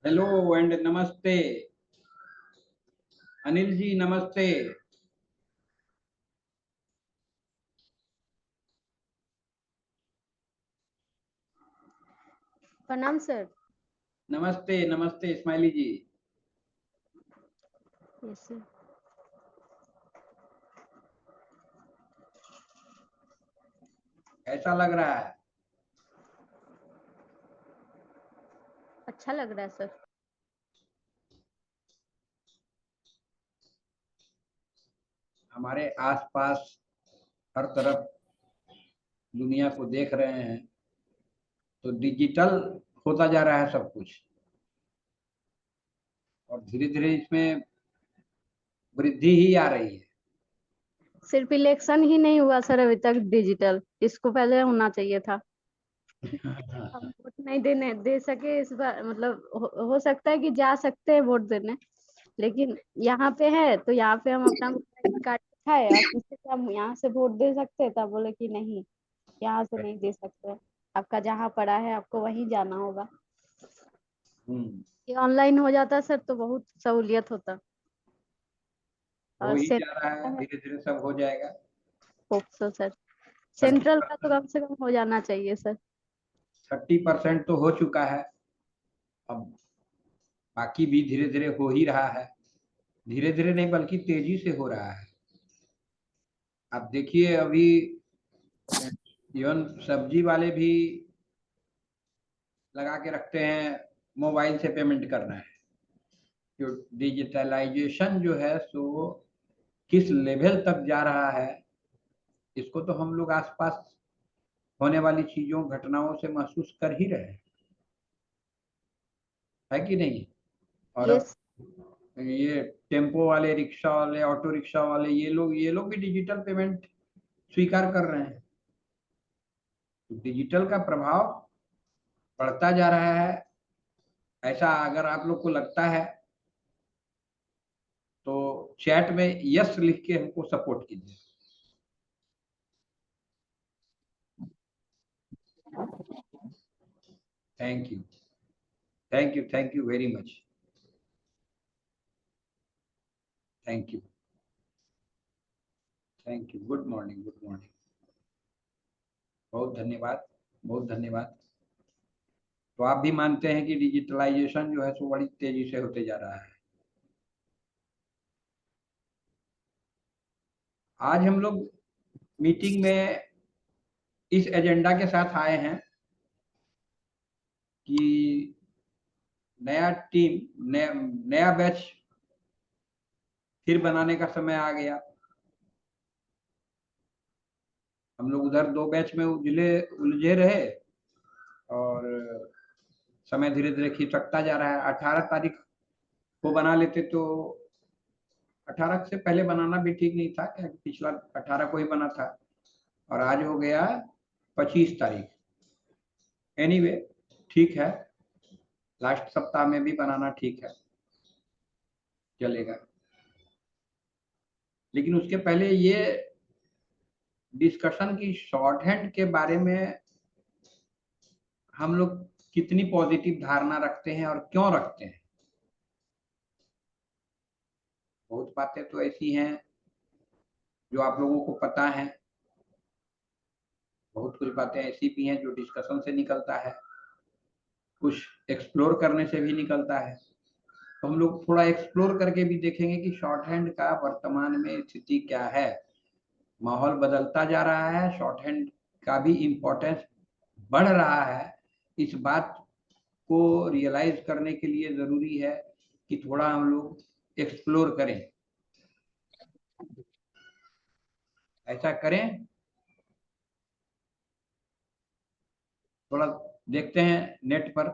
Hello and नमस्ते। अनिल जी नमस्ते। प्रणाम सर। नमस्ते नमस्ते स्माइली जी। Yes sir. कैसा लग रहा है? अच्छा लग रहा है सर। हमारे आसपास हर तरफ दुनिया को देख रहे हैं तो डिजिटल होता जा रहा है सब कुछ, और धीरे धीरे इसमें वृद्धि ही आ रही है। सिर्फ इलेक्शन ही नहीं हुआ सर अभी तक डिजिटल, इसको पहले होना चाहिए था। हम वोट नहीं दे सके इस बार, मतलब हो सकता है कि जा सकते हैं वोट देने, लेकिन यहाँ पे है तो यहाँ पे हम अपना वोटर कार्ड दिखाए और पूछे कि हम यहाँ से वोट दे सकते हैं, तब बोले कि नहीं, यहाँ से नहीं दे सकते, आपका जहाँ पड़ा है आपको वहीं जाना होगा। ये ऑनलाइन हो जाता सर तो बहुत सहूलियत होता। हो और ही जा रहा है, सेंट्रल धीरे धीरे सब हो जाएगा। होप सो सर, 30% सेंट्रल का तो कम से कम हो जाना चाहिए सर। 30% तो हो चुका है, अब बाकी भी धीरे धीरे हो ही रहा है। धीरे धीरे नहीं बल्कि तेजी से हो रहा है। आप देखिए अभी इवन सब्जी वाले भी लगा के रखते हैं मोबाइल से पेमेंट करना है। जो डिजिटलाइजेशन जो है सो किस लेवल तक जा रहा है, इसको तो हम लोग आसपास होने वाली चीजों घटनाओं से महसूस कर ही रहे हैं, है कि नहीं? और अब यस। ये टेम्पो वाले, रिक्शा वाले, ऑटो रिक्शा वाले, ये लोग भी डिजिटल पेमेंट स्वीकार कर रहे हैं। तो डिजिटल का प्रभाव बढ़ता जा रहा है। ऐसा अगर आप लोग को लगता है तो चैट में यस लिख के हमको सपोर्ट कीजिए। Thank you, thank you, thank you very much, thank you, thank you. Good morning, good morning. बहुत धन्यवाद, बहुत धन्यवाद। तो आप भी मानते हैं कि डिजिटलाइजेशन जो है सो बड़ी तेजी से होते जा रहा है। आज हम लोग मीटिंग में इस एजेंडा के साथ आए हैं कि नया टीम, नया बैच फिर बनाने का समय आ गया। हम लोग उधर 2 बैच में उलझे रहे और समय धीरे धीरे खिसकता जा रहा है। 18 तारीख को बना लेते तो 18 से पहले बनाना भी ठीक नहीं था, क्या पिछला 18 को ही बना था, और आज हो गया 25 तारीख। एनीवे ठीक है, लास्ट सप्ताह में भी बनाना ठीक है, चलेगा। लेकिन उसके पहले ये डिस्कशन की शॉर्ट हैंड के बारे में हम लोग कितनी पॉजिटिव धारणा रखते हैं और क्यों रखते हैं। बहुत बातें तो ऐसी हैं जो आप लोगों को पता है, बहुत कुछ बातें ऐसी भी हैं जो डिस्कशन से निकलता है, कुछ एक्सप्लोर करने से भी निकलता है। तो हम लोग थोड़ा एक्सप्लोर करके भी देखेंगे कि शॉर्ट हैंड का वर्तमान में स्थिति क्या है। माहौल बदलता जा रहा है, शॉर्ट हैंड का भी इम्पोर्टेंस बढ़ रहा है। इस बात को रियलाइज करने के लिए जरूरी है कि थोड़ा हम लोग एक्सप्लोर करें। ऐसा करें, थोड़ा देखते हैं नेट पर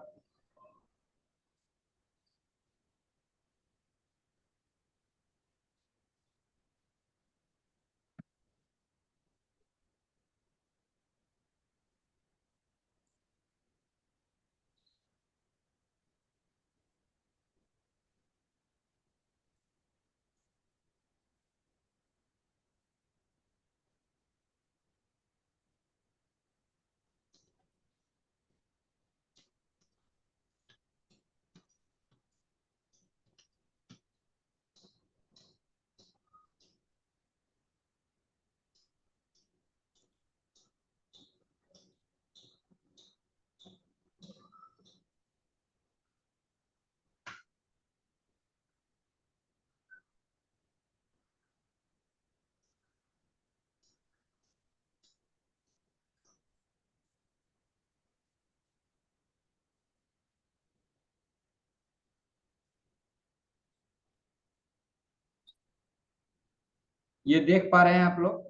ये देख पा रहे हैं आप लोग?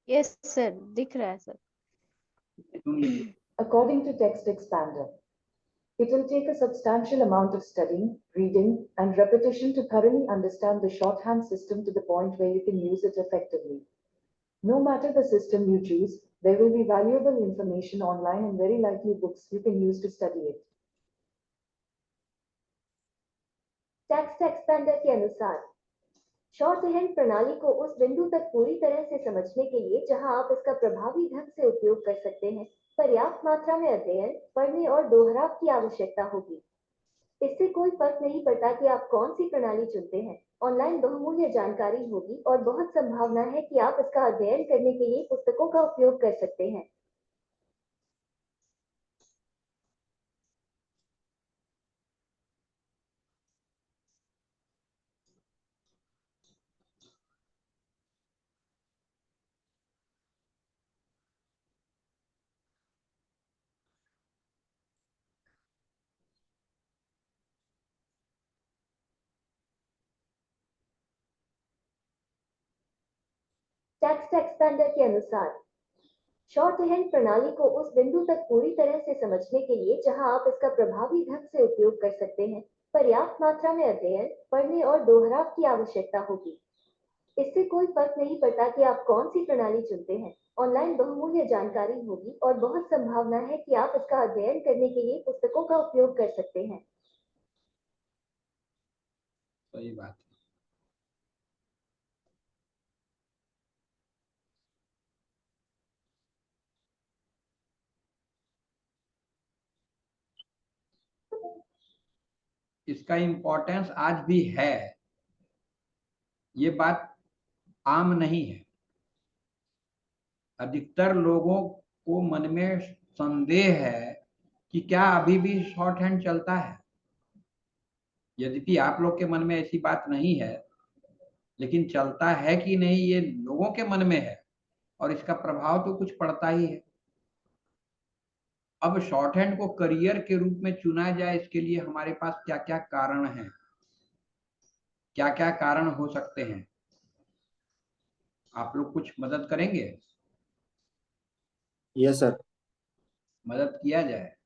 यस सर, दिख रहा है sir. According to Text Expander, it will take a substantial amount of studying, reading, and repetition to thoroughly understand the shorthand system to the point where you can use it effectively. No matter the system you choose, there will be valuable information online and very likely books you can use to study it. Text expander के अनुसार short hand प्रणाली को उस बिंदु तक पूरी तरह से समझने के लिए जहां आप इसका प्रभावी ढंग से उपयोग कर सकते हैं, पर्याप्त मात्रा में अध्ययन, पढ़ने और दोहराव की आवश्यकता होगी। इससे कोई फर्क नहीं पड़ता कि आप कौन सी प्रणाली चुनते हैं, ऑनलाइन बहुमूल्य जानकारी होगी और बहुत संभावना है कि आप इसका अध्ययन करने के लिए पुस्तकों का उपयोग कर सकते हैं। टेक्स्ट एक्सपेंडर के अनुसार शॉर्ट हैंड प्रणाली को उस बिंदु तक पूरी तरह से समझने के लिए जहां आप इसका प्रभावी ढंग से उपयोग कर सकते हैं, पर्याप्त मात्रा में अध्ययन, पढ़ने और दोहराव की आवश्यकता होगी। इससे कोई फर्क नहीं पड़ता कि आप कौन सी प्रणाली चुनते हैं, ऑनलाइन बहुमूल्य जानकारी होगी और बहुत संभावना है कि आप इसका अध्ययन करने के लिए पुस्तकों का उपयोग कर सकते हैं। सही बात है। इसका इम्पोर्टेंस आज भी है, ये बात आम नहीं है। अधिकतर लोगों को मन में संदेह है कि क्या अभी भी शॉर्ट हैंड चलता है। यद्यपि आप लोग के मन में ऐसी बात नहीं है, लेकिन चलता है कि नहीं ये लोगों के मन में है और इसका प्रभाव तो कुछ पड़ता ही है। अब शॉर्ट हैंड को करियर के रूप में चुना जाए, इसके लिए हमारे पास क्या क्या कारण हैं, क्या क्या कारण हो सकते हैं? आप लोग कुछ मदद करेंगे? Yes sir. मदद किया जाए।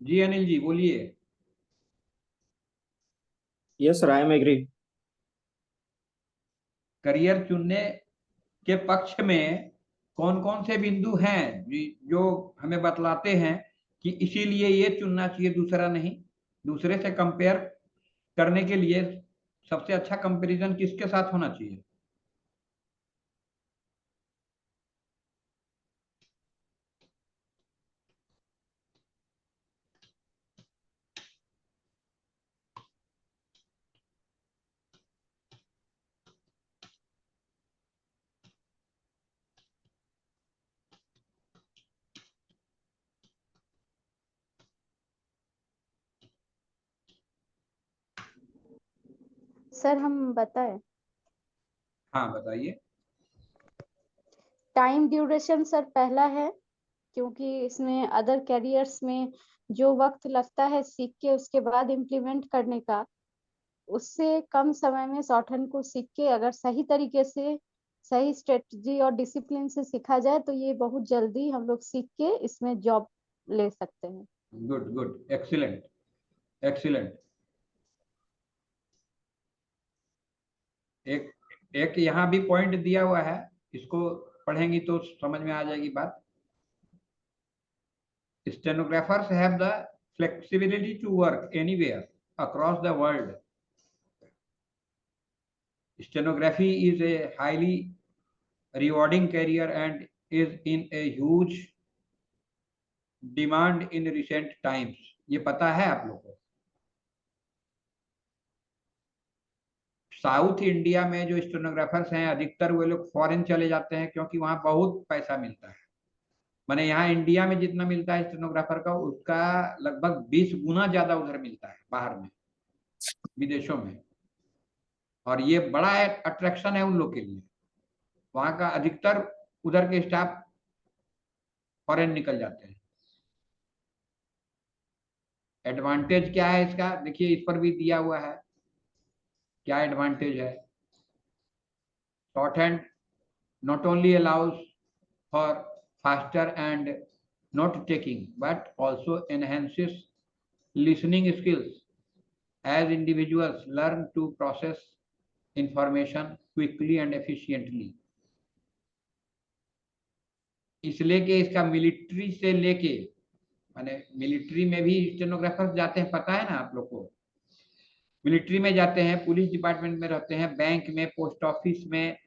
जी अनिल जी बोलिए। Yes sir, I am agree. Career चुनने के पक्ष में कौन कौन से बिंदु हैं जो हमें बतलाते हैं कि इसीलिए ये चुनना चाहिए, दूसरा नहीं? दूसरे से कंपेयर करने के लिए सबसे अच्छा कंपैरिजन किसके साथ होना चाहिए? सर हम बताएं? हाँ बताइए। टाइम ड्यूरेशन सर पहला है, क्योंकि इसमें अदर कैरियर्स में जो वक्त लगता है सीख के उसके बाद इम्प्लीमेंट करने का, उससे कम समय में शॉर्टहैंड को सीख के अगर सही तरीके से, सही स्ट्रेटजी और डिसिप्लिन से सीखा जाए तो ये बहुत जल्दी हम लोग सीख के इसमें जॉब ले सकते हैं। Good good, excellent excellent. एक एक यहाँ भी पॉइंट दिया हुआ है, इसको पढ़ेंगी तो समझ में आ जाएगी बात। Stenographers have the flexibility to work anywhere across the world. Stenography is a highly rewarding career and is in a huge demand in recent times. ये पता है आप लोगों को? साउथ इंडिया में जो स्टेनोग्राफर्स हैं अधिकतर वे लोग फॉरेन चले जाते हैं, क्योंकि वहां बहुत पैसा मिलता है। माने यहाँ इंडिया में जितना मिलता है स्टेनोग्राफर का, उसका लगभग 20 गुना ज्यादा उधर मिलता है, बाहर में, विदेशों में। और ये बड़ा अट्रैक्शन है उन लोग के लिए। वहां का अधिकतर उधर के स्टाफ फॉरेन निकल जाते हैं। एडवांटेज क्या है इसका, देखिए इस पर भी दिया हुआ है क्या एडवांटेज है। Short hand not only allows for faster and note taking but also enhances listening skills as individuals learn to process information quickly and efficiently। इसलिए कि इसका मिलिट्री से लेके, माने मिलिट्री में भी स्टेनोग्राफर जाते हैं, पता है ना आप लोग को। मिलिट्री में जाते हैं, पुलिस डिपार्टमेंट में रहते हैं, बैंक में, पोस्ट ऑफिस में,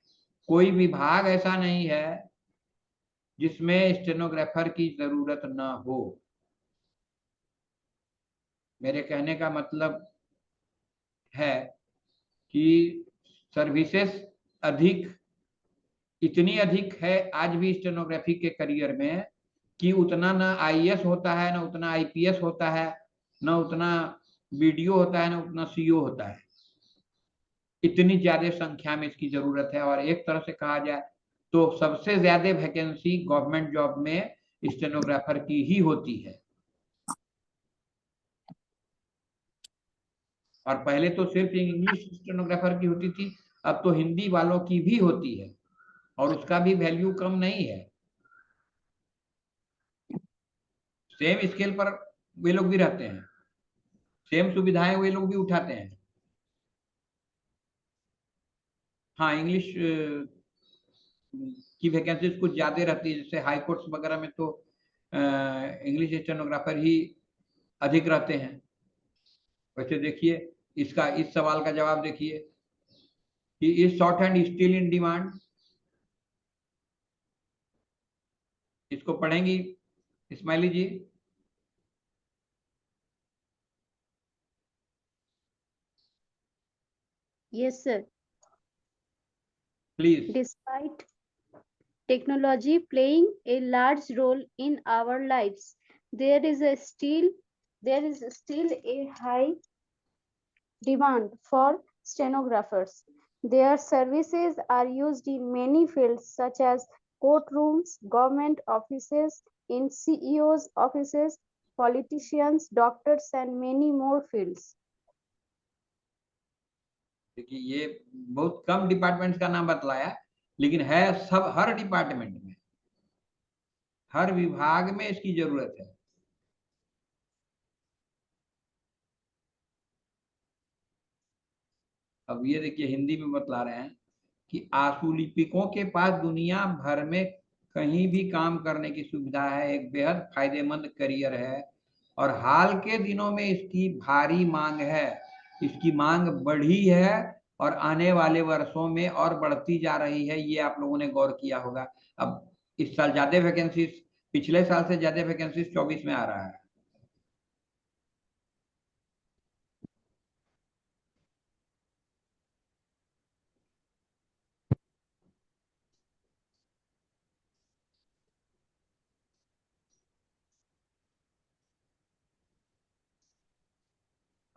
कोई विभाग ऐसा नहीं है जिसमें स्टेनोग्राफर की जरूरत ना हो। मेरे कहने का मतलब है कि सर्विसेज अधिक, इतनी अधिक है आज भी स्टेनोग्राफी के करियर में कि उतना ना आईएएस होता है, ना उतना आईपीएस होता है, ना उतना बीडीओ होता है, ना उतना सीओ होता है। इतनी ज्यादा संख्या में इसकी जरूरत है। और एक तरह से कहा जाए तो सबसे ज्यादा वैकेंसी गवर्नमेंट जॉब में स्टेनोग्राफर की ही होती है। और पहले तो सिर्फ इंग्लिश स्टेनोग्राफर की होती थी, अब तो हिंदी वालों की भी होती है, और उसका भी वैल्यू कम नहीं है। सेम स्केल पर वे लोग भी रहते हैं, सेम सुविधाएं वे लोग भी उठाते हैं। हाँ, इंग्लिश की वैकेंसीज कुछ ज्यादा रहती है, जैसे हाई कोर्ट्स वगैरह में तो इंग्लिश स्टेनोग्राफर ही अधिक रहते हैं। वैसे देखिए इसका, इस सवाल का जवाब देखिए कि is short hand still in demand. इसको पढ़ेंगी इस्माइली जी? Yes, sir. Please. Despite technology playing a large role in our lives, there is still a high demand for stenographers. Their services are used in many fields such as courtrooms, government offices, in CEOs' offices, politicians, doctors, and many more fields. देखिए ये बहुत कम departments का नाम बतलाया, लेकिन है सब, हर department में, हर विभाग में इसकी जरूरत है। अब ये देखिए हिंदी में बतला रहे हैं कि आशुलिपिकों के पास दुनिया भर में कहीं भी काम करने की सुविधा है, एक बेहद फायदेमंद करियर है, और हाल के दिनों में इसकी भारी मांग है। इसकी मांग बढ़ी है और आने वाले वर्षों में और बढ़ती जा रही है, ये आप लोगों ने गौर किया होगा। अब इस साल ज्यादा वैकेंसीज, पिछले साल से ज्यादा वैकेंसीज 24 में आ रहा है।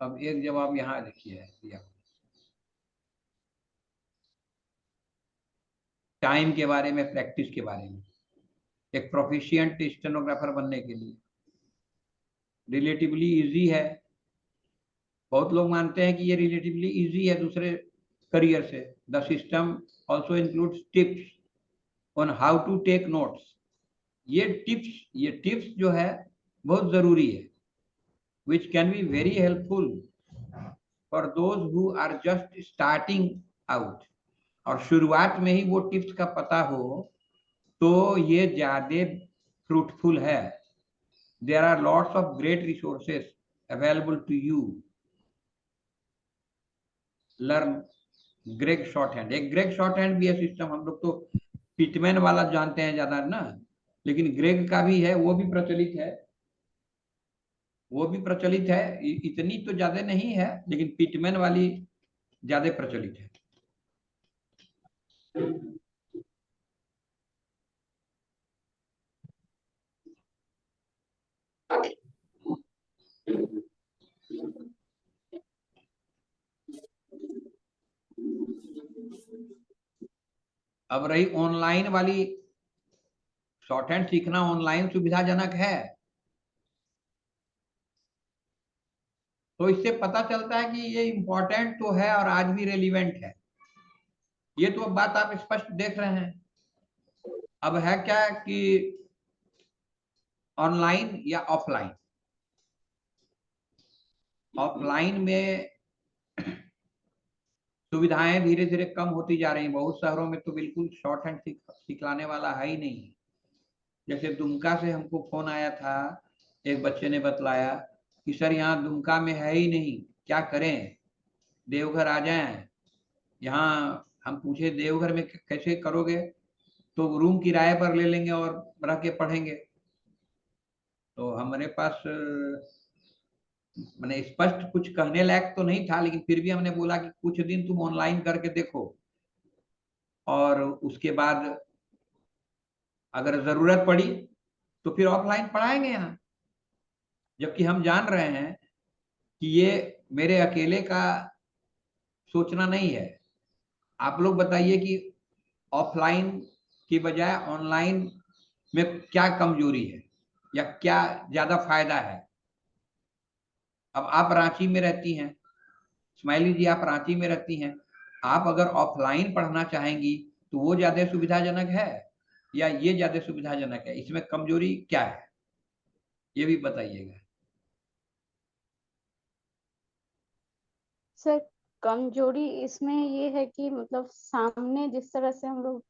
अब एक जवाब यहाँ देखिए दिया, टाइम के बारे में, प्रैक्टिस के बारे में। एक प्रोफिशिएंट स्टेनोग्राफर बनने के लिए रिलेटिवली इजी है। बहुत लोग मानते हैं कि ये रिलेटिवली इजी है दूसरे करियर से। The system also includes tips on how to take notes. ये टिप्स जो है बहुत जरूरी है, which can be very helpful for those who are just starting out. और शुरुआत में ही वो टिप्स का पता हो तो ये ज्यादा फ्रूटफुल है। There are lots of great resources available to you. Learn Gregg shorthand. एक ग्रेग शॉर्ट हैंड भी है सिस्टम, हम लोग तो पिटमैन वाला जानते हैं ज्यादा ना, लेकिन ग्रेग का भी है, वो भी प्रचलित है, वो भी प्रचलित है। इतनी तो ज्यादा नहीं है, लेकिन पिटमैन वाली ज्यादा प्रचलित है। अब रही ऑनलाइन वाली, शॉर्ट हैंड सीखना ऑनलाइन सुविधाजनक है, तो इससे पता चलता है कि ये इम्पोर्टेंट तो है और आज भी रेलिवेंट है। ये तो अब बात आप स्पष्ट देख रहे हैं। अब है क्या कि ऑनलाइन या ऑफलाइन। ऑफलाइन में सुविधाएं धीरे धीरे कम होती जा रही हैं। बहुत शहरों में तो बिल्कुल शॉर्ट हैंड सिखलाने वाला है ही नहीं। जैसे दुमका से हमको फोन आया था, एक बच्चे ने बतलाया कि सर यहाँ दुमका में है ही नहीं, क्या करें, देवघर आ जाएं। यहाँ हम पूछे देवघर में कैसे करोगे, तो रूम किराए पर ले लेंगे और रह के पढ़ेंगे। तो हमारे पास मैंने स्पष्ट कुछ कहने लायक तो नहीं था, लेकिन फिर भी हमने बोला कि कुछ दिन तुम ऑनलाइन करके देखो और उसके बाद अगर जरूरत पड़ी तो फिर ऑफलाइन पढ़ाएंगे यहाँ। जबकि हम जान रहे हैं कि ये मेरे अकेले का सोचना नहीं है। आप लोग बताइए कि ऑफलाइन की बजाय ऑनलाइन में क्या कमजोरी है या क्या ज्यादा फायदा है। अब आप रांची में रहती हैं, स्माइली जी आप रांची में रहती हैं, आप अगर ऑफलाइन पढ़ना चाहेंगी तो वो ज्यादा सुविधाजनक है या ये ज्यादा सुविधाजनक है, इसमें कमजोरी क्या है ये भी बताइएगा। सर कमजोरी इसमें ये है कि मतलब सामने जिस तरह से हम लोग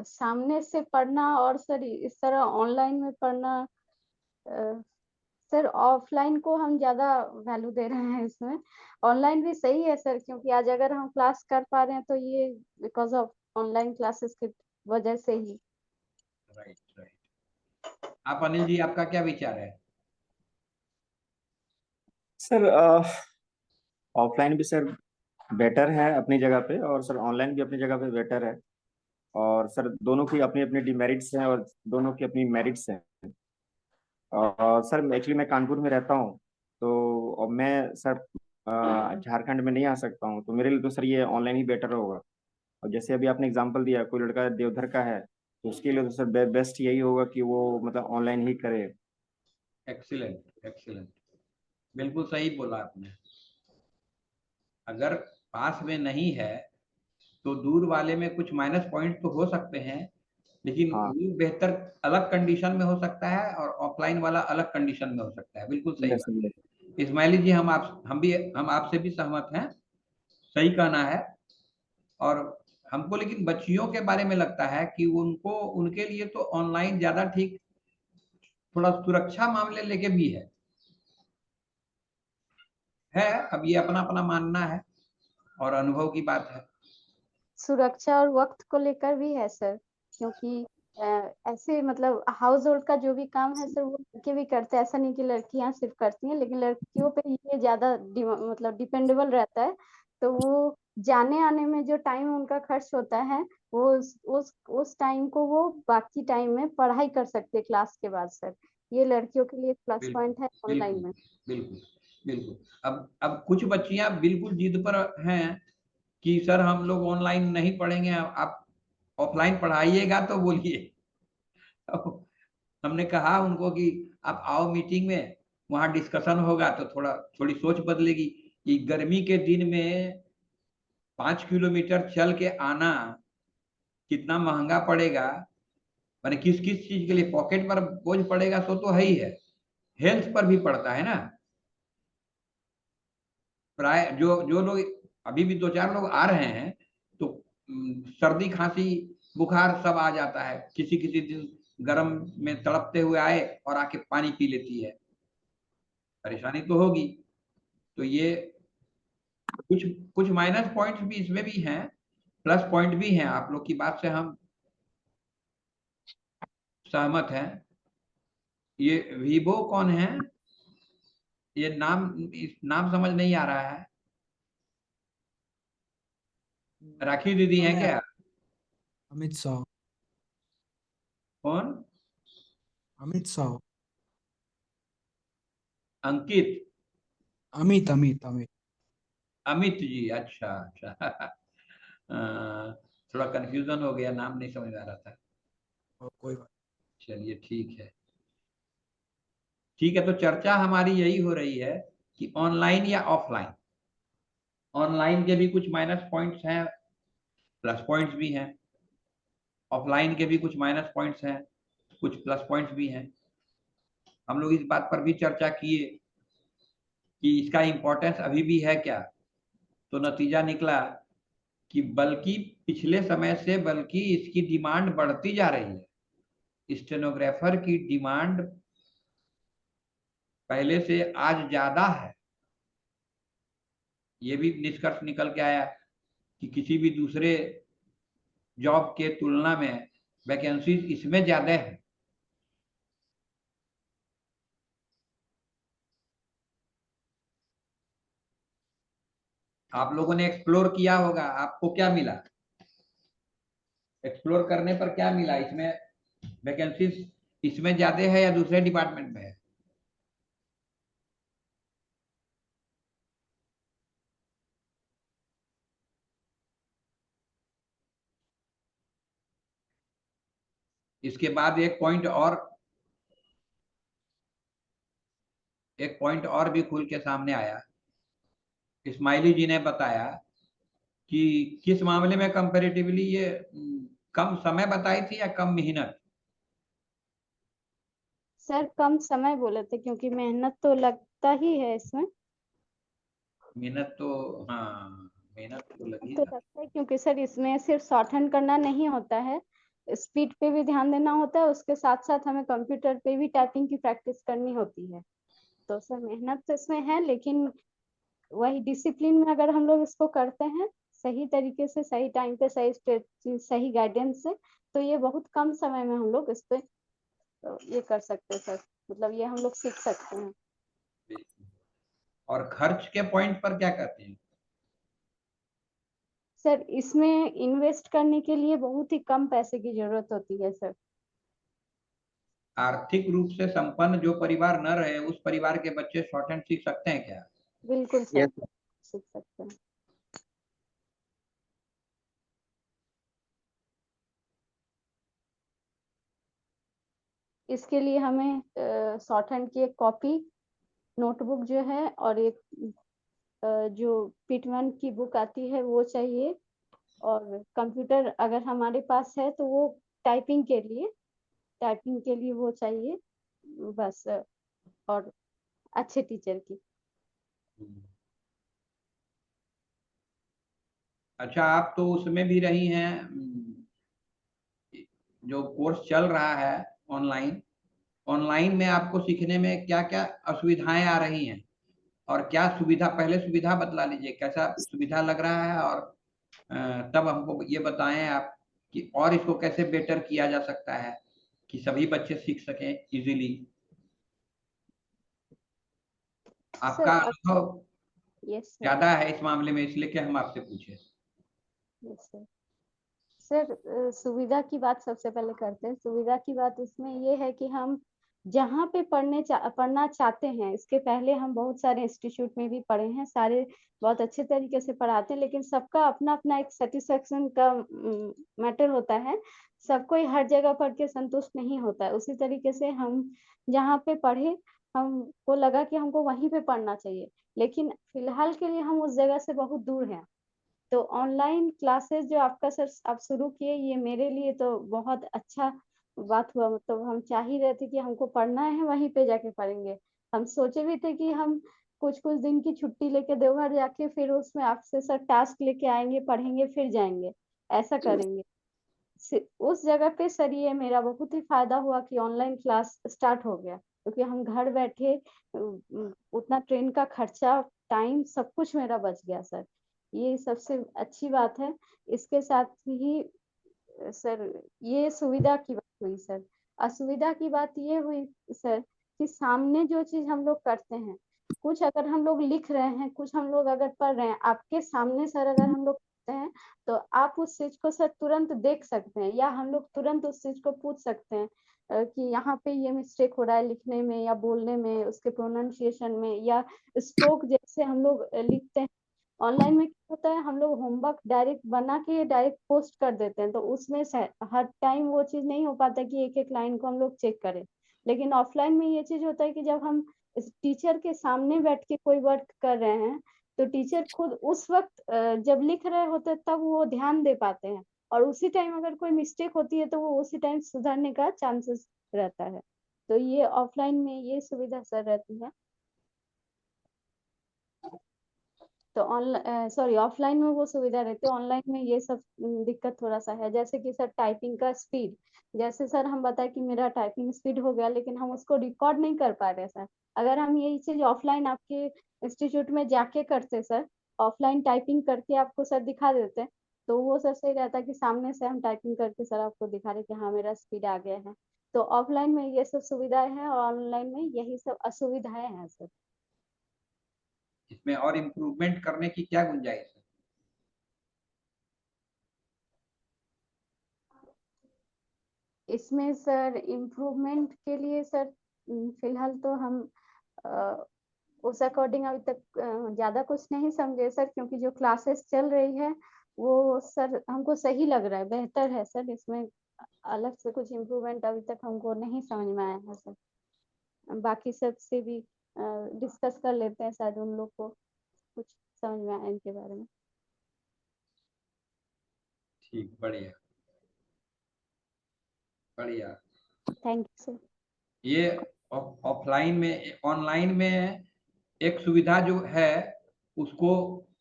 सामने से पढ़ना और सर इस तरह ऑनलाइन में पढ़ना, सर ऑफलाइन को हम ज्यादा वैल्यू दे रहे हैं इसमें। ऑनलाइन भी सही है सर, क्योंकि आज अगर हम क्लास कर पा रहे हैं तो ये बिकॉज ऑफ ऑनलाइन क्लासेस की वजह से ही। Right right. आप अनिल जी आपका क्या विचार है। सर ऑफलाइन भी सर बेटर है अपनी जगह पे, और सर ऑनलाइन भी अपनी जगह पे बेटर है। और सर दोनों की अपनी अपनी डिमेरिट्स हैं और दोनों की अपनी मेरिट्स हैं। सर एक्चुअली मैं कानपुर में रहता हूँ, तो अब मैं सर झारखंड में नहीं आ सकता हूँ, तो मेरे लिए तो सर ये ऑनलाइन ही बेटर होगा। और जैसे अभी आपने एग्जांपल दिया, कोई लड़का देवधर का है, तो उसके लिए तो सर बेस्ट यही होगा कि वो मतलब ऑनलाइन ही करे। एक्सीलेंट एक्सीलेंट, बिल्कुल सही बोला आपने। अगर पास में नहीं है तो दूर वाले में कुछ माइनस पॉइंट तो हो सकते हैं, लेकिन हाँ, वो बेहतर अलग कंडीशन में हो सकता है और ऑफलाइन वाला अलग कंडीशन में हो सकता है। बिल्कुल सही यस बात। यस। इस्माइली जी हम आपसे भी सहमत हैं, सही कहना है। और हमको लेकिन बच्चियों के बारे में लगता है कि उनको उनके लिए तो ऑनलाइन ज्यादा ठीक, थोड़ा सुरक्षा मामले लेके भी है। अब ये अपना अपना मानना है और अनुभव की बात है। सुरक्षा और वक्त को लेकर भी है सर, क्योंकि ऐसे मतलब हाउस होल्ड का जो भी काम है सर वो लड़के भी करते हैं। ऐसा नहीं कि लड़कियां सिर्फ करती हैं, लेकिन लड़कियों पे ये ज्यादा मतलब डिपेंडेबल रहता है। तो वो जाने आने में जो टाइम उनका खर्च होता है, वो उस टाइम को वो बाकी टाइम में पढ़ाई कर सकते हैं क्लास के बाद सर। ये लड़कियों के लिए एक प्लस बिल्कुल पॉइंट है ऑनलाइन बिल्कुल में। बिल्कुल बिल्कुल। अब कुछ बच्चियां बिल्कुल जिद पर हैं कि सर हम लोग ऑनलाइन नहीं पढ़ेंगे, आप ऑफलाइन पढ़ाइएगा तो बोलिए। तो हमने कहा उनको कि आप आओ मीटिंग में, वहां डिस्कशन होगा तो थोड़ी सोच बदलेगी। कि गर्मी के दिन में 5 किलोमीटर चल के आना कितना महंगा पड़ेगा, माने किस किस चीज के लिए पॉकेट पर बोझ पड़ेगा, सो तो है ही है, हेल्थ पर भी पड़ता है ना। प्राय जो जो लोग अभी भी 2-4 लोग आ रहे हैं तो सर्दी खांसी बुखार सब आ जाता है। किसी किसी दिन गर्म में तड़पते हुए आए और आके पानी पी लेती है, परेशानी तो होगी। तो ये कुछ कुछ माइनस पॉइंट्स भी इसमें भी हैं, प्लस पॉइंट भी हैं। आप लोग की बात से हम सहमत हैं। ये वीवो कौन है, ये नाम, इस नाम समझ नहीं आ रहा है। राखी दीदी हैं क्या? अमित साव। कौन? अमित साव। अंकित? अमित अमित अमित। अमित जी, अच्छा अच्छा। थोड़ा कंफ्यूजन हो गया, नाम नहीं समझ आ रहा था। और कोई बात। चलिए ठीक है। ठीक है, तो चर्चा हमारी यही हो रही है कि ऑनलाइन या ऑफलाइन। ऑनलाइन के भी कुछ माइनस पॉइंट्स हैं, प्लस पॉइंट्स भी हैं। ऑफलाइन के भी कुछ माइनस पॉइंट्स हैं, कुछ प्लस पॉइंट्स भी हैं। हम लोग इस बात पर भी चर्चा किए कि इसका इम्पोर्टेंस अभी भी है क्या। तो नतीजा निकला कि बल्कि पिछले समय से बल्कि इसकी डिमांड बढ़ती जा रही है। स्टेनोग्राफर की डिमांड पहले से आज ज्यादा है। ये भी निष्कर्ष निकल के आया कि किसी भी दूसरे जॉब के तुलना में वैकेंसी इसमें ज्यादा है। आप लोगों ने एक्सप्लोर किया होगा, आपको क्या मिला? एक्सप्लोर करने पर क्या मिला? इसमें वैकेंसीज इसमें ज्यादा है या दूसरे डिपार्टमेंट में है? इसके बाद एक पॉइंट और भी खुल के सामने आया। इस्माइली जी ने बताया कि किस मामले में कंपैरेटिवली ये कम समय बताई थी या कम मेहनत? सर कम समय बोले थे क्योंकि मेहनत तो लगता ही है इसमें। मेहनत तो, हाँ, मेहनत तो लगी तो था। लगता है क्योंकि सर इसमें सिर्फ शॉर्ट हैंड करना नहीं होता है, स्पीड पे भी ध्यान देना होता है, उसके साथ साथ हमें कंप्यूटर पे भी टाइपिंग की प्रैक्टिस करनी होती है। तो सर मेहनत तो इसमें है, लेकिन वही डिसिप्लिन में अगर हम लोग इसको करते हैं सही तरीके से, सही टाइम पे, सही गाइडेंस से, तो ये बहुत कम समय में हम लोग इस पे ये कर सकते हैं सर। मतलब ये हम लोग सीख सकते हैं। और खर्च के पॉइंट पर क्या कहते हैं? सर इसमें इन्वेस्ट करने के लिए बहुत ही कम पैसे की जरूरत होती है सर। आर्थिक रूप से संपन्न जो परिवार न रहे, उस परिवार के बच्चे शॉर्ट हैंड सीख सकते हैं क्या? बिल्कुल सर, यस। सीख सकते हैं। इसके लिए हमें शॉर्ट हैंड की एक कॉपी, नोटबुक जो है, और एक जो पिटमैन की बुक आती है वो चाहिए। और कंप्यूटर अगर हमारे पास है तो वो टाइपिंग के लिए वो चाहिए बस। और अच्छे टीचर की। अच्छा, आप तो उसमें भी रही हैं, जो कोर्स चल रहा है ऑनलाइन। ऑनलाइन में आपको सीखने में क्या क्या असुविधाएं आ रही हैं और क्या सुविधा? पहले सुविधा बतला लीजिए, कैसा सुविधा लग रहा है, और तब हमको ये बताएं आप कि और इसको कैसे बेटर किया जा सकता है कि सभी बच्चे सीख सकें इजीली। आपका सर अनुभव यस सर। ज्यादा है इस मामले में, इसलिए कि हम आपसे पूछे। Yes sir. सर सुविधा की बात सबसे पहले करते हैं। सुविधा की बात इसमें ये है कि हम जहाँ पे पढ़ना चाहते हैं, इसके पहले हम बहुत सारे इंस्टीट्यूट में भी पढ़े हैं, सारे बहुत अच्छे तरीके से पढ़ाते हैं, लेकिन सबका अपना अपना एक सेटिस्फेक्शन का मैटर होता है। सब कोई हर जगह पढ़ के संतुष्ट नहीं होता है। उसी तरीके से हम जहाँ पे पढ़े, हमको लगा कि हमको वहीं पे पढ़ना चाहिए, लेकिन फिलहाल के लिए हम उस जगह से बहुत दूर हैं। तो ऑनलाइन क्लासेस जो आपका सर आप शुरू किए, ये मेरे लिए तो बहुत अच्छा बात हुआ। मतलब हम चाह ही रहे थे कि हमको पढ़ना है, वहीं पे जाके पढ़ेंगे। हम सोचे भी थे कि हम कुछ कुछ दिन की छुट्टी लेके देवघर जाके फिर उसमें आपसे सर टास्क लेके आएंगे, पढ़ेंगे, फिर जाएंगे, ऐसा करेंगे। उस जगह पे सर ये मेरा बहुत ही फायदा हुआ कि ऑनलाइन क्लास स्टार्ट हो गया, क्योंकि हम घर बैठे उतना ट्रेन का खर्चा, टाइम, सब कुछ मेरा बच गया सर। ये सबसे अच्छी बात है। इसके साथ ही सर ये सुविधा की बात हुई सर। असुविधा की बात ये हुई सर कि सामने जो चीज हम लोग करते हैं कुछ अगर हम लोग लिख रहे हैं, कुछ हम लोग अगर पढ़ रहे हैं, आपके सामने सर अगर हम लोग पढ़ते हैं तो आप उस चीज को सर तुरंत देख सकते हैं, या हम लोग तुरंत उस चीज को पूछ सकते हैं कि यहाँ पे ये मिस्टेक हो रहा है लिखने में या बोलने में, उसके प्रोनाउंसिएशन में, या स्ट्रोक जैसे हम लोग लिखते हैं। ऑनलाइन में क्या होता है, हम लोग होमवर्क डायरेक्ट बना के डायरेक्ट पोस्ट कर देते हैं, तो उसमें हर टाइम वो चीज नहीं हो पाता कि एक एक लाइन को हम लोग चेक करें। लेकिन ऑफलाइन में ये चीज होता है कि जब हम टीचर के सामने बैठ के कोई वर्क कर रहे हैं, तो टीचर खुद उस वक्त जब लिख रहे होते हैं तब वो ध्यान दे पाते हैं, और उसी टाइम अगर कोई मिस्टेक होती है तो वो उसी टाइम सुधारने का चांसेस रहता है। तो ये ऑफलाइन में ये सुविधा सर रहती है। तो ऑनलाइन सॉरी ऑफलाइन में वो सुविधा रहती है, ऑनलाइन में ये सब दिक्कत थोड़ा सा है। जैसे कि सर टाइपिंग का स्पीड, जैसे सर हम बताए कि मेरा टाइपिंग स्पीड हो गया, लेकिन हम उसको रिकॉर्ड नहीं कर पा रहे सर। अगर हम यही चीज ऑफलाइन आपके इंस्टीट्यूट में जाके करते सर, ऑफलाइन टाइपिंग करके आपको सर दिखा देते, तो वो सर सही रहता कि सामने से हम टाइपिंग करके सर आपको दिखा रहे कि हाँ मेरा स्पीड आ गया है। तो ऑफलाइन में ये सब सुविधाएं हैं और ऑनलाइन में यही सब असुविधाएं हैं सर। इसमें और इम्प्रूवमेंट करने की क्या गुंजाइश है? इसमें सर इम्प्रूवमेंट के लिए सर फिलहाल तो हम उस अकॉर्डिंग अभी तक ज्यादा कुछ नहीं समझे सर, क्योंकि जो क्लासेस चल रही है वो सर हमको सही लग रहा है, बेहतर है सर। इसमें अलग से कुछ इम्प्रूवमेंट अभी तक हमको नहीं समझ में आया है सर। बाकी सब से भी डिस्कस कर लेते हैं, शायद उन लोग को कुछ समझ में आए इनके बारे में। ठीक, बढ़िया बढ़िया। Thank you sir. ये ऑफलाइन में, ऑनलाइन में एक सुविधा जो है उसको,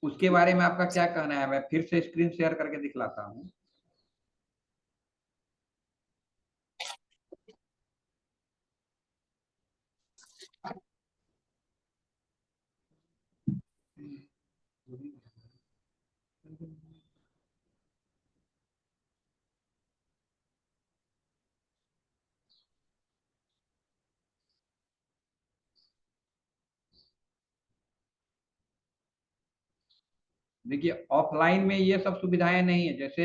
उसके बारे में आपका क्या कहना है? मैं फिर से स्क्रीन शेयर करके दिखलाता हूँ। देखिए ऑफलाइन में ये सब सुविधाएं नहीं है। जैसे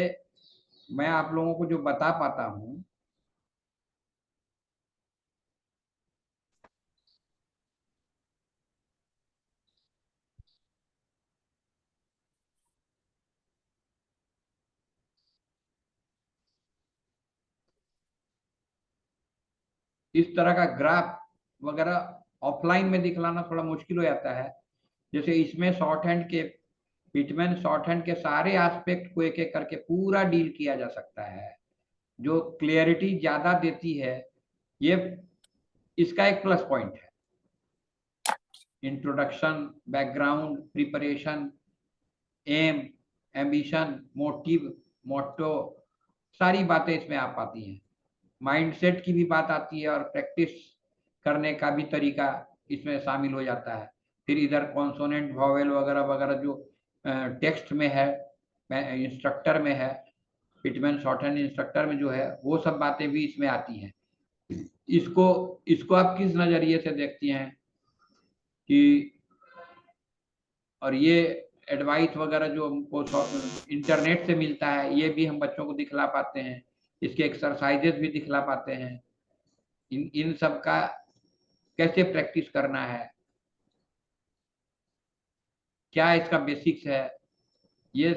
मैं आप लोगों को जो बता पाता हूँ, इस तरह का ग्राफ वगैरह ऑफलाइन में दिखलाना थोड़ा मुश्किल हो जाता है। जैसे इसमें शॉर्ट हैंड के, पिटमैन शॉर्ट हैंड के सारे एस्पेक्ट को एक एक करके पूरा डील किया जा सकता है, जो क्लियरिटी ज्यादा देती है। ये इसका एक प्लस पॉइंट है। Introduction, background, preparation, aim, ambition, motive, motto, सारी बातें इसमें आ पाती हैं। माइंडसेट की भी बात आती है और प्रैक्टिस करने का भी तरीका इसमें शामिल हो जाता है। फिर इधर कॉन्सोनेंट, वॉवेल वगैरह वगैरह जो टेक्स्ट में है, इंस्ट्रक्टर में है, पिटमैन शॉर्टहैंड इंस्ट्रक्टर में जो है, वो सब बातें भी इसमें आती हैं। इसको इसको आप किस नजरिए से देखती हैं कि, और ये एडवाइस वगैरह जो हमको इंटरनेट से मिलता है, ये भी हम बच्चों को दिखला पाते हैं, इसके एक्सरसाइजेस भी दिखला पाते हैं। इन इन सब का कैसे प्रैक्टिस करना है, क्या इसका बेसिक्स है, ये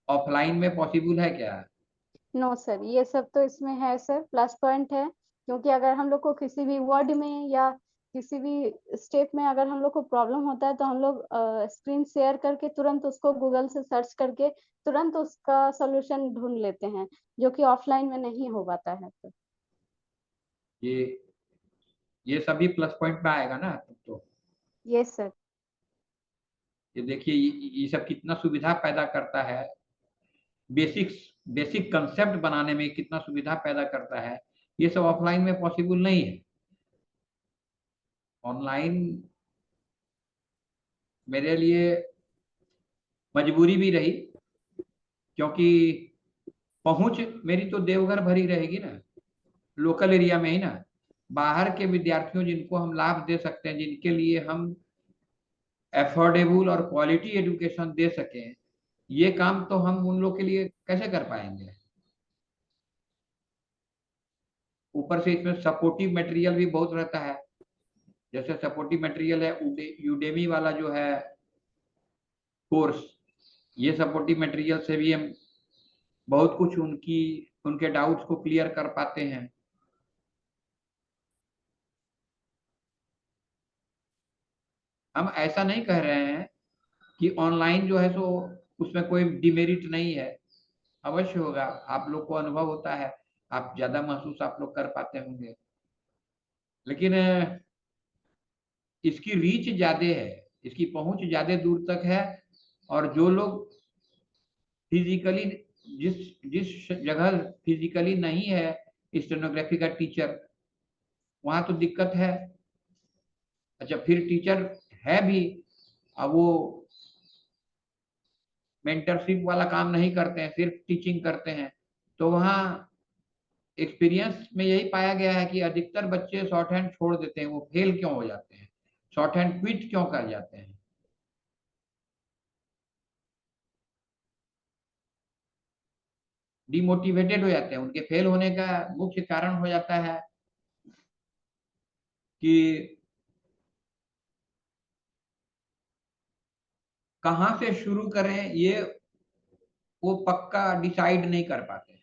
ऑफलाइन में पॉसिबल है क्या? नो सर, ये सब तो इसमें है सर, प्लस पॉइंट है। क्योंकि अगर हम लोग को किसी भी वर्ड में या किसी भी स्टेप में अगर हम लोग को प्रॉब्लम होता है, तो हम लोग स्क्रीन शेयर करके तुरंत उसको गूगल से सर्च करके तुरंत उसका सॉल्यूशन ढूंढ लेते हैं, जो कि ऑफलाइन में नहीं हो पाता है सर। ये ये सभी प्लस पॉइंट में आएगा ना? तो यस सर। ये देखिए, ये सब कितना सुविधा पैदा करता है, बेसिक कंसेप्ट बनाने में कितना सुविधा पैदा करता है। ये सब ऑफलाइन में पॉसिबल नहीं है। ऑनलाइन मेरे लिए मजबूरी भी रही, क्योंकि पहुंच मेरी तो देवघर भरी रहेगी ना, लोकल एरिया में ही ना। बाहर के विद्यार्थियों जिनको हम लाभ दे सकते हैं, जिनके लिए हम एफोर्डेबल और क्वालिटी एजुकेशन दे सकें, ये काम तो हम उन लोग के लिए कैसे कर पाएंगे। ऊपर से इसमें सपोर्टिव मटेरियल भी बहुत रहता है। जैसे सपोर्टिव मटेरियल है यूडेमी वाला जो है कोर्स, ये सपोर्टिव मटेरियल से भी हम बहुत कुछ उनके डाउट्स को क्लियर कर पाते हैं। हम ऐसा नहीं कह रहे हैं कि ऑनलाइन जो है सो उसमें कोई डिमेरिट नहीं है, अवश्य होगा। आप लोग को अनुभव होता है, आप ज्यादा महसूस आप लोग कर पाते होंगे, लेकिन इसकी रीच ज्यादा है, इसकी पहुंच ज्यादा दूर तक है। और जो लोग फिजिकली जिस जिस जगह फिजिकली नहीं है स्टेनोग्राफी का टीचर, वहां तो दिक्कत है। अच्छा, फिर टीचर है भी, अब वो मेंटरशिप वाला काम नहीं करते हैं, सिर्फ टीचिंग करते हैं, तो वहाँ एक्सपीरियंस में यही पाया गया है कि अधिकतर बच्चे शॉर्ट हैंड छोड़ देते हैं। वो फेल क्यों हो जाते हैं, शॉर्ट हैंड क्विट क्यों कर जाते हैं? डिमोटिवेटेड हो जाते हैं। उनके फेल होने का मुख्य कारण हो जाता है कि कहाँ से शुरू करें, ये वो पक्का डिसाइड नहीं कर पाते हैं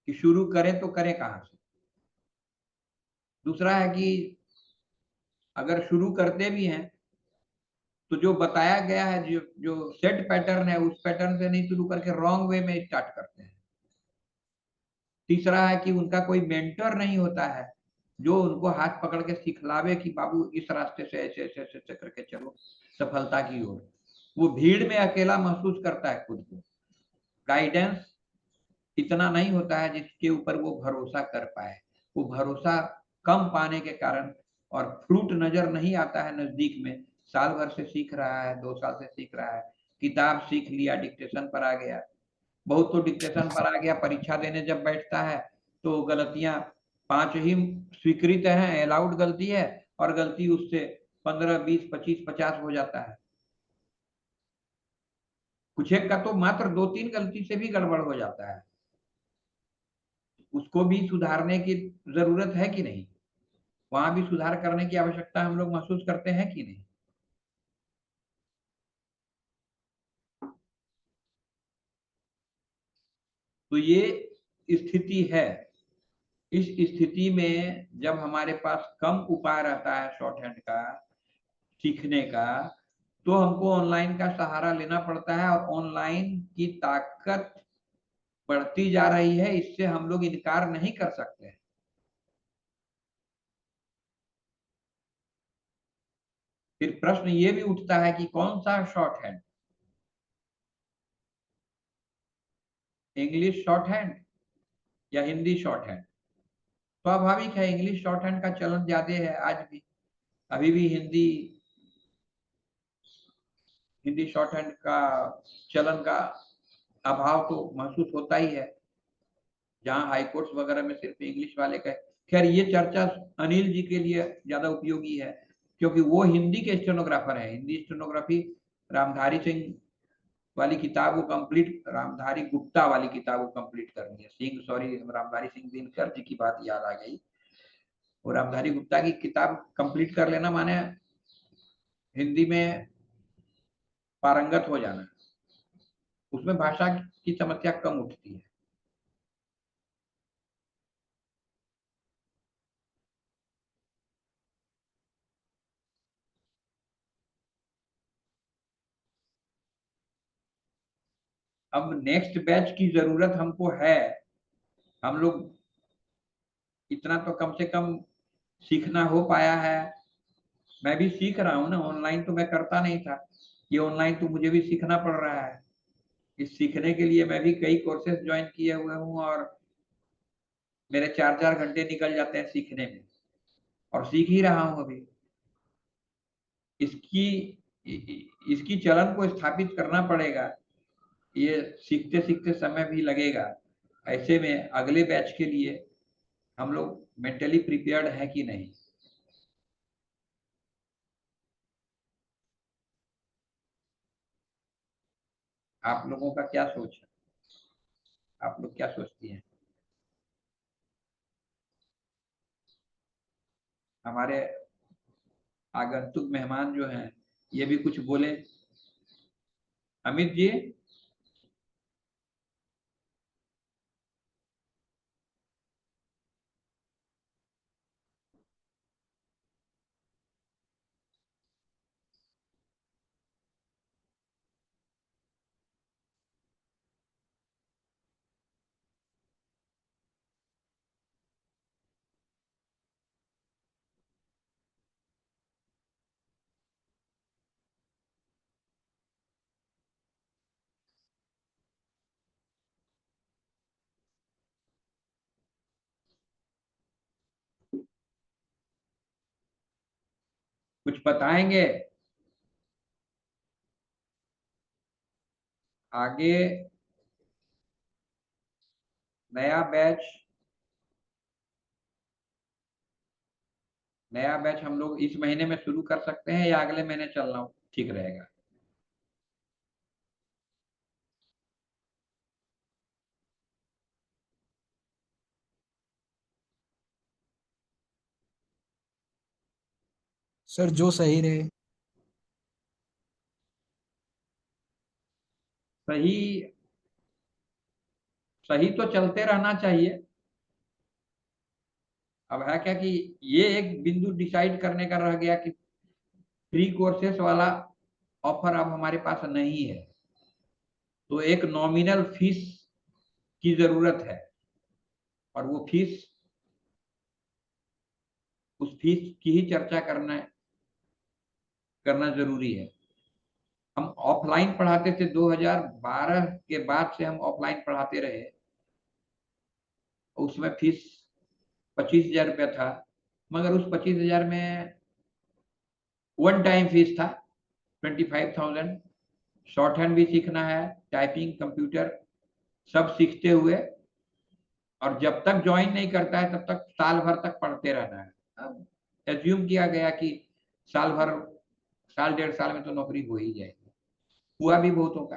कि शुरू करें तो करें कहाँ से। दूसरा है कि अगर शुरू करते भी हैं तो जो बताया गया है, जो जो सेट पैटर्न है, उस पैटर्न से नहीं शुरू करके रॉन्ग वे में स्टार्ट करते हैं। तीसरा है कि उनका कोई मेंटर नहीं होता है जो उनको हाथ पकड़ के सिखलावे कि बाबू इस रास्ते से ऐसे ऐसे ऐसे ऐसे करके चलो सफलता की ओर। वो भीड़ में अकेला महसूस करता है खुद को। गाइडेंस इतना नहीं होता है जिसके ऊपर वो भरोसा कर पाए। वो भरोसा कम पाने के कारण और फ्रूट नजर नहीं आता है नजदीक में। साल भर से सीख रहा है, 2 साल से सीख रहा है, किताब सीख लिया, डिक्टेशन पर आ गया, बहुत तो डिक्टेशन पर आ गया, परीक्षा देने जब बैठता है तो गलतियां 5 ही स्वीकृत हैं, अलाउड गलती है, और गलती उससे 15, 20, 25, 50 हो जाता है। कुछ एक का तो मात्र 2-3 गलती से भी गड़बड़ हो जाता है। उसको भी सुधारने की जरूरत है कि नहीं? वहां भी सुधार करने की आवश्यकता हम लोग महसूस करते हैं कि नहीं? तो ये स्थिति है। इस स्थिति में जब हमारे पास कम उपाय रहता है शॉर्ट हैंड का सीखने का, तो हमको ऑनलाइन का सहारा लेना पड़ता है। और ऑनलाइन की ताकत बढ़ती जा रही है, इससे हम लोग इनकार नहीं कर सकते। फिर प्रश्न ये भी उठता है कि कौन सा short hand, English short hand या हिंदी शॉर्ट हैंड? स्वाभाविक है इंग्लिश शॉर्ट हैंड का चलन ज्यादा है आज भी। अभी भी हिंदी शॉर्ट हैंड का चलन का अभाव तो महसूस होता ही है, जहां हाई कोर्ट्स वगैरह में सिर्फ इंग्लिश वाले का। खैर, ये चर्चा अनिल जी के लिए ज्यादा उपयोगी है, क्योंकि वो हिंदी के स्टेनोग्राफर है। हिंदी स्टेनोग्राफी रामधारी सिंह वाली किताब को कंप्लीट, रामधारी गुप्ता वाली किताब को कंप्लीट करनी है। सिंह, सॉरी, रामधारी सिंह दिनकर जी की बात याद आ गई। वो रामधारी गुप्ता की किताब कंप्लीट कर लेना माने हिंदी में पारंगत हो जाना। उसमें भाषा की समस्या कम उठती है। अब नेक्स्ट बैच की जरूरत हमको है। हम लोग इतना तो कम से कम सीखना हो पाया है। मैं भी सीख रहा हूँ ना, ऑनलाइन तो मैं करता नहीं था, ये ऑनलाइन तो मुझे भी सीखना पड़ रहा है। इस सीखने के लिए मैं भी कई कोर्सेज ज्वाइन किए हुए हूँ, और मेरे 4-4 घंटे निकल जाते हैं सीखने में, और सीख ही रहा हूँ अभी। इसकी इसकी चलन को स्थापित करना पड़ेगा। ये सीखते सीखते समय भी लगेगा। ऐसे में अगले बैच के लिए हम लोग मेंटली प्रिपेयर्ड है कि नहीं। आप लोगों का क्या सोच है, आप लोग क्या सोचती हैं? हमारे आगंतुक मेहमान जो हैं ये भी कुछ बोले। अमित जी, कुछ बताएंगे? आगे नया बैच हम लोग इस महीने में शुरू कर सकते हैं या अगले महीने चलना ठीक रहेगा? सर जो सही रहे। सही सही तो चलते रहना चाहिए। अब है क्या कि ये एक बिंदु डिसाइड करने का रह गया कि फ्री कोर्सेस वाला ऑफर अब हमारे पास नहीं है, तो एक नॉमिनल फीस की जरूरत है और वो फीस, उस फीस की ही चर्चा करना जरूरी है। हम ऑफलाइन पढ़ाते थे, 2012 के बाद से हम ऑफलाइन पढ़ाते रहे। उसमें फीस 25,000 रुपया था, मगर उस 25,000 में वन टाइम फीस था 25,000। शॉर्ट हैंड भी सीखना है, टाइपिंग, कंप्यूटर सब सीखते हुए, और जब तक ज्वाइन नहीं करता है तब तक साल भर तक पढ़ते रहना है। अब एज्यूम किया गया कि साल 1.5 साल में तो नौकरी हो ही जाएगी, हुआ भी बहुतों का।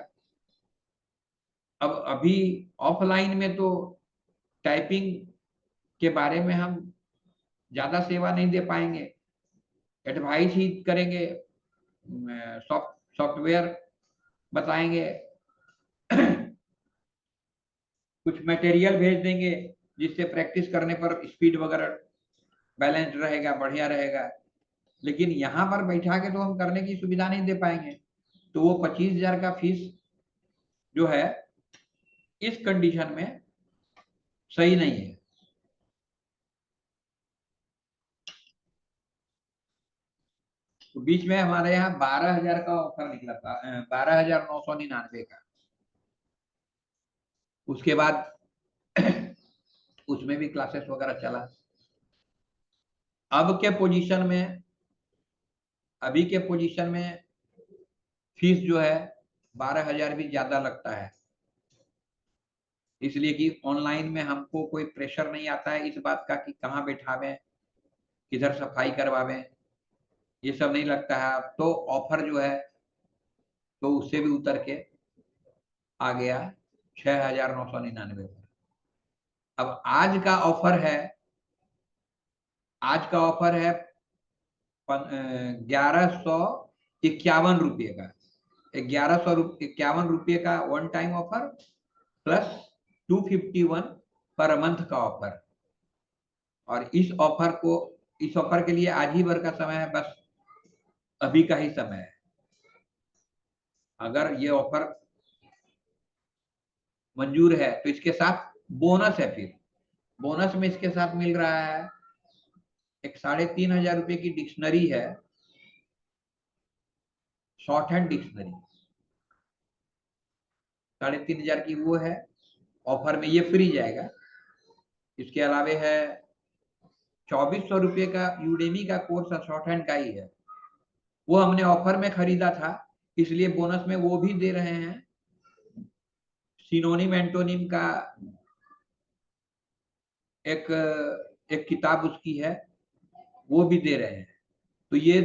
अब अभी ऑफलाइन में तो टाइपिंग के बारे में हम ज्यादा सेवा नहीं दे पाएंगे, एडवाइस ही करेंगे, सॉफ्टवेयर बताएंगे, कुछ मटेरियल भेज देंगे जिससे प्रैक्टिस करने पर स्पीड वगैरह बैलेंस रहेगा, बढ़िया रहेगा। लेकिन यहाँ पर बैठा के तो हम करने की सुविधा नहीं दे पाएंगे। तो वो 25,000 का फीस जो है इस कंडीशन में सही नहीं है। तो बीच में हमारे यहाँ 12,000 का ऑफर निकला था, 12,999 का। उसके बाद उसमें भी क्लासेस वगैरह चला। अब के पोजीशन में अभी के पोजीशन में फीस जो है 12,000 भी ज्यादा लगता है, इसलिए कि ऑनलाइन में हमको कोई प्रेशर नहीं आता है इस बात का कि कहाँ बैठावें, किधर सफाई करवावें, ये सब नहीं लगता है। अब तो ऑफर जो है तो उससे भी उतर के आ गया 6,999 पर। अब आज का ऑफर है 1151 रुपये का। 1151 रुपये का one time offer plus 251 per month का ऑफर। और इस ऑफर के लिए आज ही भर का समय है, बस अभी का ही समय है। अगर ये ऑफर मंजूर है तो इसके साथ बोनस है। फिर बोनस में इसके साथ मिल रहा है एक 3,500 रुपये की डिक्शनरी है, शॉर्ट हैंड डिक्शनरी 3,500 की वो है, ऑफर में ये फ्री जाएगा। इसके अलावे है 2,400 रुपये का यूडेमी का कोर्स शॉर्ट हैंड का ही है, वो हमने ऑफर में खरीदा था, इसलिए बोनस में वो भी दे रहे हैं। सिनोनिम एंटोनिम का एक एक किताब उसकी है, वो भी दे रहे हैं। तो ये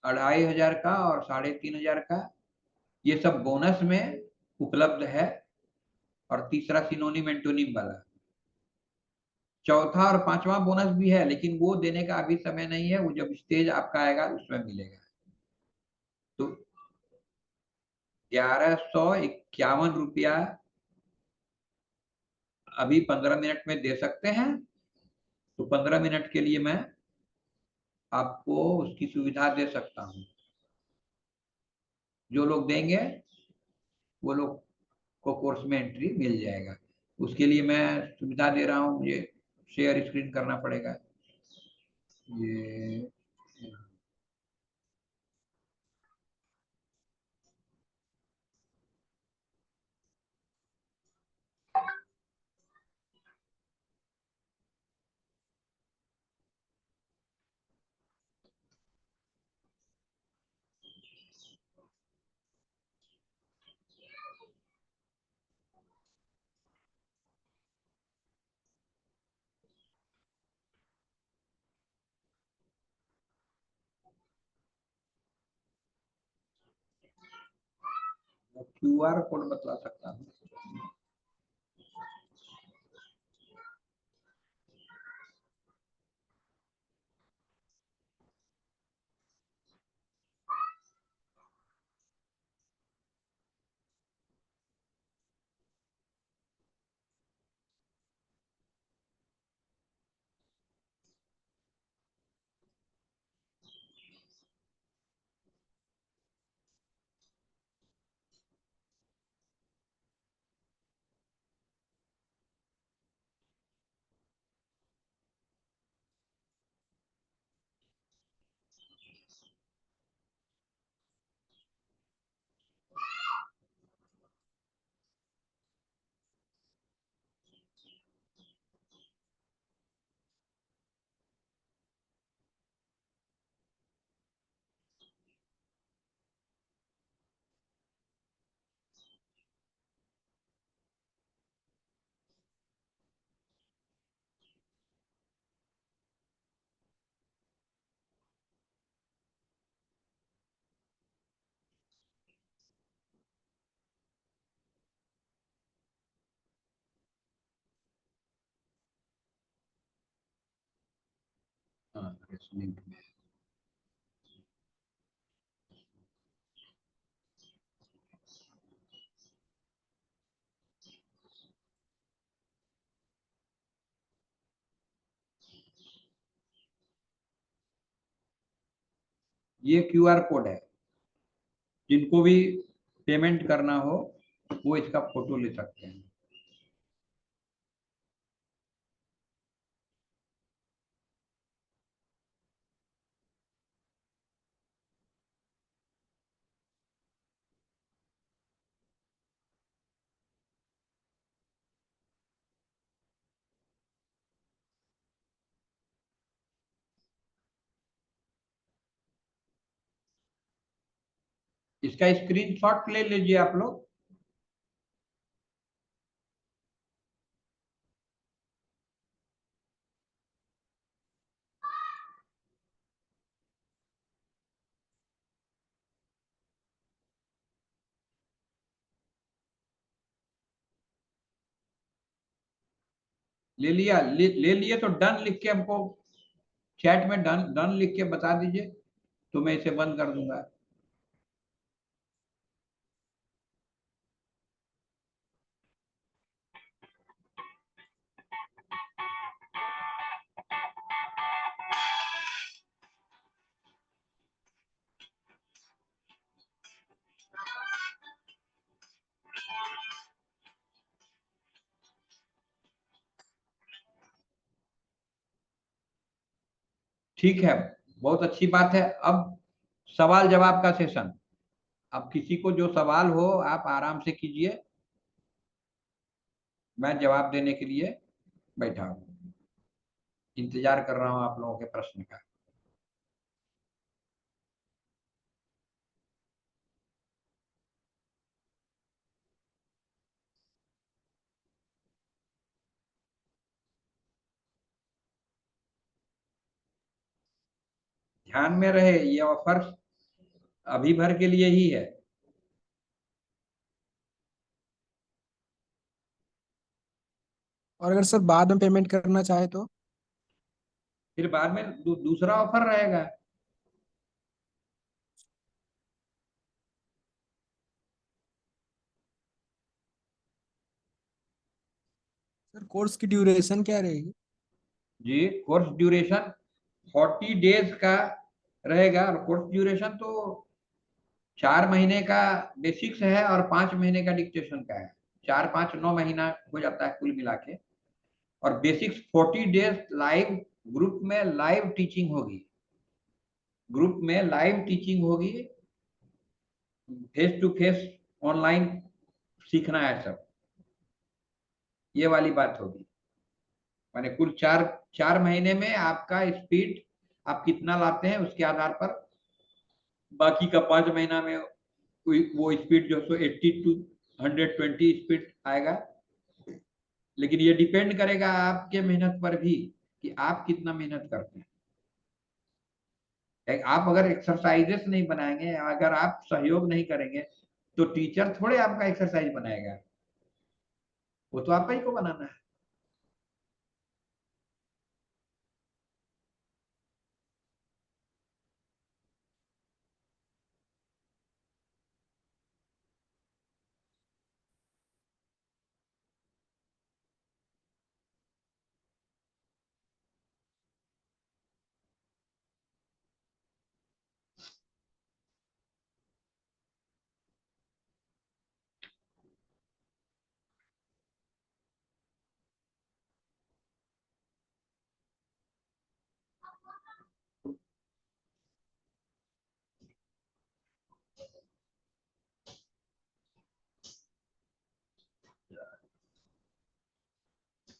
2500 का और 3500 का ये सब बोनस में उपलब्ध है। और तीसरा सिनोनिम एंटोनिम वाला, चौथा और पांचवा बोनस भी है, लेकिन वो देने का अभी समय नहीं है, वो जब स्टेज आपका आएगा उसमें मिलेगा। तो 1151 रुपया अभी 15 मिनट में दे सकते हैं। तो 15 मिनट के लिए मैं आपको उसकी सुविधा दे सकता हूँ। जो लोग देंगे वो लोग को कोर्स में एंट्री मिल जाएगा। उसके लिए मैं सुविधा दे रहा हूँ, मुझे शेयर स्क्रीन करना पड़ेगा। ये QR कोड बतला सकता हूँ। हाँ, इस लिंक में ये QR कोड है। जिनको भी पेमेंट करना हो वो इसका फोटो ले सकते हैं। इसका स्क्रीनशॉट ले लीजिए आप लोग। ले लिया, ले लिए तो डन लिख के हमको चैट में डन डन लिख के बता दीजिए, तो मैं इसे बंद कर दूंगा। ठीक है, बहुत अच्छी बात है। अब सवाल जवाब का सेशन। अब किसी को जो सवाल हो आप आराम से कीजिए, मैं जवाब देने के लिए बैठा हूँ, इंतजार कर रहा हूँ आप लोगों के प्रश्न का। ध्यान में रहे, ये ऑफर अभी भर के लिए ही है। और अगर सर बाद में पेमेंट करना चाहे तो? फिर बाद में दूसरा ऑफर रहेगा। सर कोर्स की ड्यूरेशन क्या रहेगी? जी, कोर्स ड्यूरेशन 40 डेज का रहेगा। और कोर्स ड्यूरेशन तो 4 महीने का बेसिक्स है और 5 महीने का डिक्टेशन का है। 4 5 9 महीना हो जाता है कुल मिला के। और बेसिक्स 40 डेज लाइव, ग्रुप में लाइव टीचिंग होगी। ग्रुप में लाइव टीचिंग होगी, फेस टू फेस ऑनलाइन सीखना है सब, ये वाली बात होगी। माने कुल 4 महीने में आपका स्पीड आप कितना लाते हैं उसके आधार पर बाकी का 5 महीना में वो स्पीड जो है 80 to 120 स्पीड आएगा। लेकिन ये डिपेंड करेगा आपके मेहनत पर भी कि आप कितना मेहनत करते हैं। आप अगर एक्सरसाइजेस नहीं बनाएंगे, अगर आप सहयोग नहीं करेंगे, तो टीचर थोड़े आपका एक्सरसाइज बनाएगा, वो तो आप ही को बनाना है।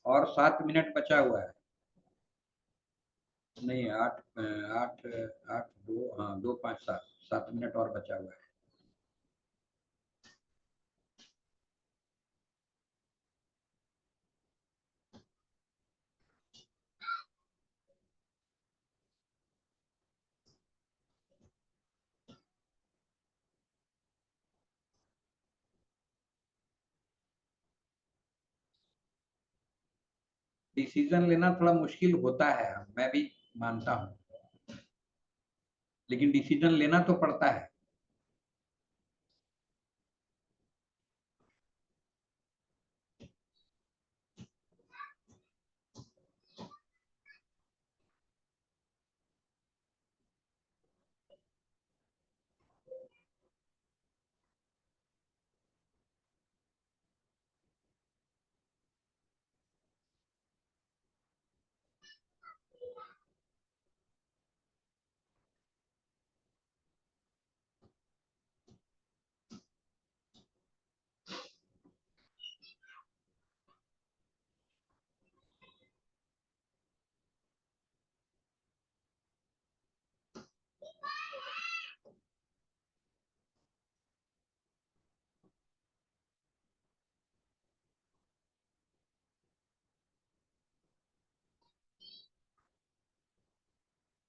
और 7 मिनट बचा हुआ है। नहीं, 8 8 8 2, हाँ 2 5 7, 7 मिनट और बचा हुआ है। डिसीजन लेना थोड़ा मुश्किल होता है, मैं भी मानता हूँ, लेकिन डिसीजन लेना तो पड़ता है।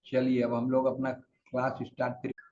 चलिए अब हम लोग अपना क्लास स्टार्ट करें।